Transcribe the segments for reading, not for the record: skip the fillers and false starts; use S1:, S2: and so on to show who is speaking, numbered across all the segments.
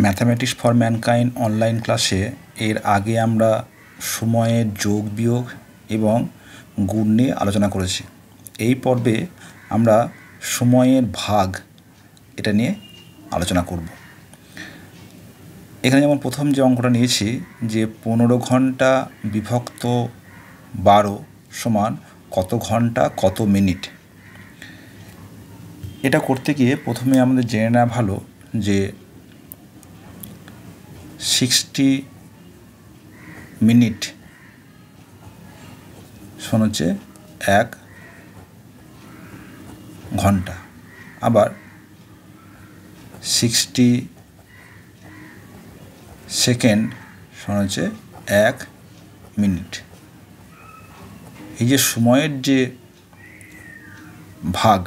S1: Mathematics for mankind online ক্লাসে এর আগে আমরা সময়ের যোগ বিয়োগ এবং গুণ নিয়ে আলোচনা করেছি। এই পর্বে আমরা সময়ের ভাগ এটা নিয়ে আলোচনা করব। এখানে যেমন প্রথম যে অঙ্কটা নিয়েছি যে 15 ঘন্টা বিভক্ত 12 সমান কত ঘন্টা কত মিনিট। এটা করতে গিয়ে প্রথমে আমাদের জেনে নেওয়া ভালো যে 60 মিনিট সমান হচ্ছে 1 ঘন্টা, আবার 60 সেকেন্ড সমান হচ্ছে 1 মিনিট। এই যে সময়ের যে ভাগ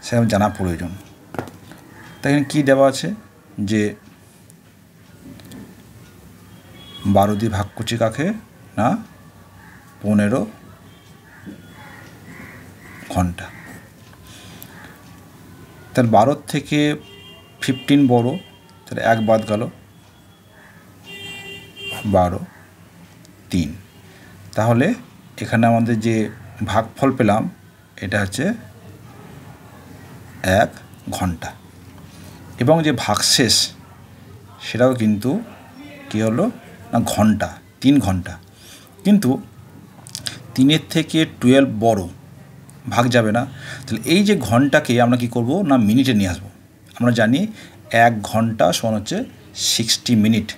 S1: সেটা জানা প্রয়োজন। তাই এখানে কী দেওয়া আছে যে 12 দিয়ে ভাগ করছি কাকে না 15 ঘন্টা। তাহলে 12 থেকে 15 বড়, তাহলে 1 বাদ গেল, 12 3। তাহলে এখানে আমাদের যে ভাগফল পেলাম এটা হচ্ছে 1 ঘন্টা, এবং যে ভাগশেষ সেটাও কিন্তু কী হলো না ঘন্টা, 3 ঘন্টা। কিন্তু 3-এর থেকে 12 বড়, ভাগ যাবে না। তাহলে এই যে ঘন্টাকে আমরা কি করব না মিনিটে নিয়ে আসবো। আমরা জানি 1 ঘন্টা সমান হচ্ছে 60 মিনিট।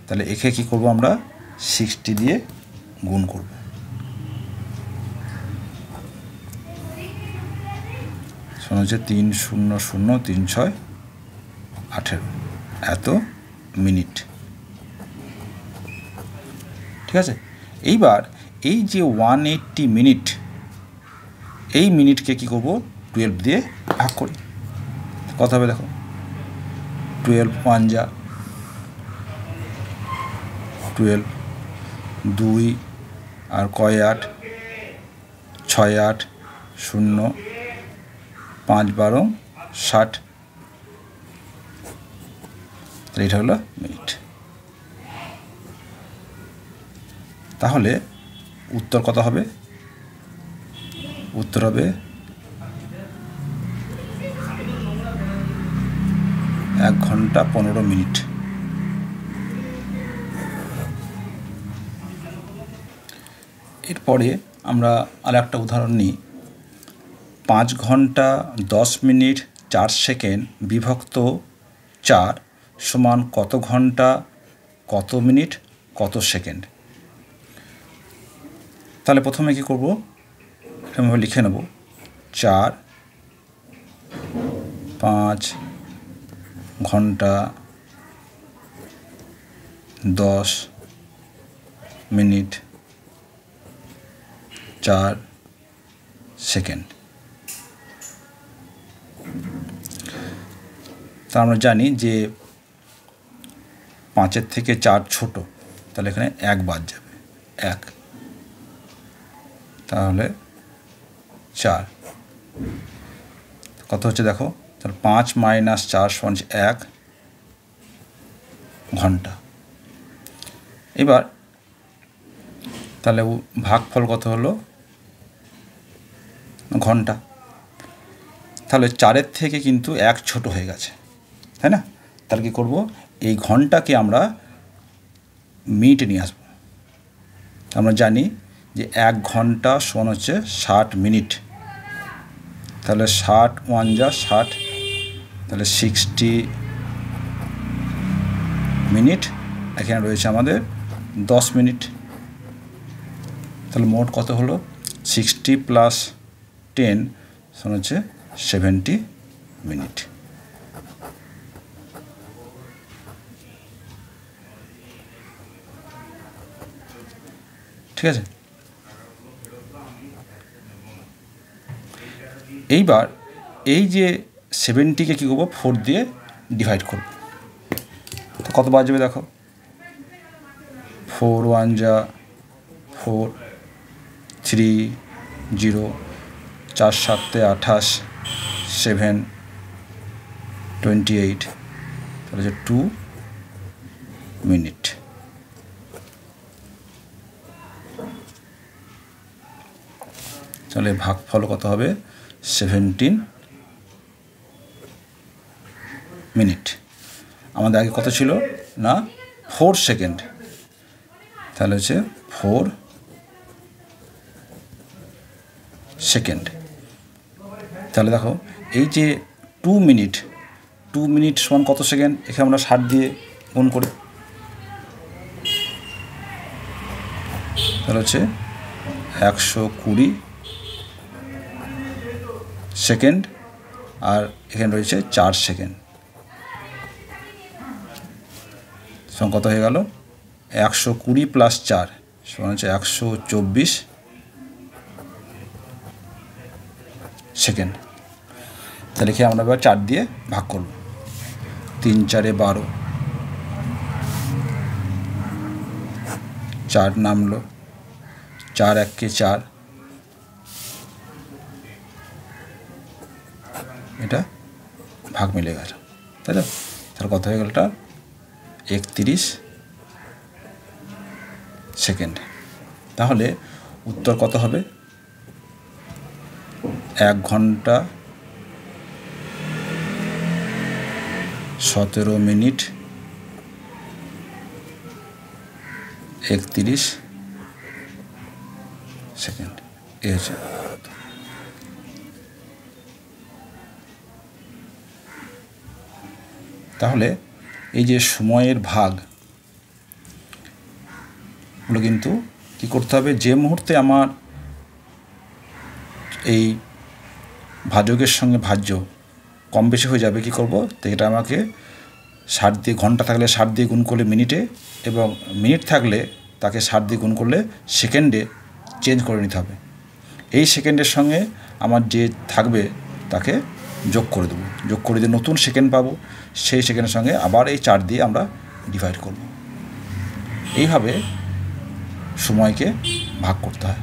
S1: তাহলে একে কী করব আমরা 60 দিয়ে গুণ করব। সমান হচ্ছে 3 0 0 3 6 18 এত মিনিট। ঠিক আছে, এইবার এই যে 180 মিনিট, এই মিনিটকে কী করব 12 দিয়ে ভাগ করি। কত হবে দেখো, 12 1 যা 12, 2 আর কয় 8, 6 8 0 5 12 60। তাহলে এটা হলো মিনিট। তাহলে উত্তর কত হবে? উত্তর হবে 1 ঘন্টা 15 মিনিট। এরপরে আমরা আরেকটা উদাহরণ নিই। 5 ঘন্টা 10 মিনিট 4 সেকেন্ড বিভক্ত 4 সমান কত ঘন্টা কত মিনিট কত সেকেন্ড। তাহলে প্রথমে কী করব, এরকমভাবে লিখে নেব 4 5 ঘন্টা 10 মিনিট 4 সেকেন্ড। তা আমরা জানি যে 5-এর থেকে 4 ছোট, তাহলে এখানে 1 বাদ যাবে, 1। তাহলে 4 কত হচ্ছে দেখো, তাহলে 5 - 4 সমান 1 ঘন্টা। এবার তাহলে ভাগফল কত হলো ঘন্টা। তাহলে 4-এর থেকে কিন্তু 1 ছোট হয়ে গেছে, তাই না? তাহলে কী করব, এই ঘন্টাকে আমরা মিনিটে নিয়ে আসবো। আমরা জানি যে 1 ঘন্টা সমান হচ্ছে 60 মিনিট। তাহলে 60 1 যা 60, তাহলে 60 মিনিট। এখানে রয়েছে আমাদের 10 মিনিট। তাহলে মোট কত হলো, 60 + 10 সমান হচ্ছে 70 মিনিট। ঠিক আছে, এইবার এই যে 70-কে কী করবো 4 দিয়ে ডিভাইড করব। তো কত বাজবে দেখো, 4 1 যা 4, 3 0 4 7 28 7 28 তাহলে হচ্ছে 2 মিনিট। তাহলে ভাগফল কত হবে? 17 মিনিট। আমাদের আগে কত ছিল না 4 সেকেন্ড, তাহলে হচ্ছে 4 সেকেন্ড। তাহলে দেখো এই যে 2 মিনিট সমান কত সেকেন্ড, এখানে আমরা 60 দিয়ে গুণ করি, তাহলে হচ্ছে 120 সেকেন্ড, আর এখানে রয়েছে 4 সেকেন্ড, সমান কত হয়ে গেল? 120 প্লাস 4 সমান হচ্ছে 124 সেকেন্ড। তাহলে কি আমরা এবার 4 দিয়ে ভাগ করব, 3 4 12, 4 নামলো, 4 1 4, এটা ভাগ মিলে গেল, তাই তো? তাহলে কত হয়ে গেল? এটা 31 সেকেন্ড। তাহলে উত্তর কত হবে? 1 ঘন্টা 17 মিনিট 31 সেকেন্ড। এই হচ্ছে তাহলে এই যে সময়ের ভাগ ওগুলো কিন্তু কী করতে হবে, যে মুহূর্তে আমার এই ভাজকের সঙ্গে ভাজ্য কম বেশি হয়ে যাবে, কী করব, তো এটা আমাকে 60 দিয়ে, ঘন্টা থাকলে 60 দিয়ে গুণ করলে মিনিটে, এবং মিনিট থাকলে তাকে 60 দিয়ে গুণ করলে সেকেন্ডে চেঞ্জ করে নিতে হবে। এই সেকেন্ডের সঙ্গে আমার যে থাকবে তাকে যোগ করে দেবো, যোগ করে যে নতুন সেকেন্ড পাবো, সেই সেকেন্ডের সঙ্গে আবার এই 4 দিয়ে আমরা ডিভাইড করব। এইভাবে সময়কে ভাগ করতে হয়।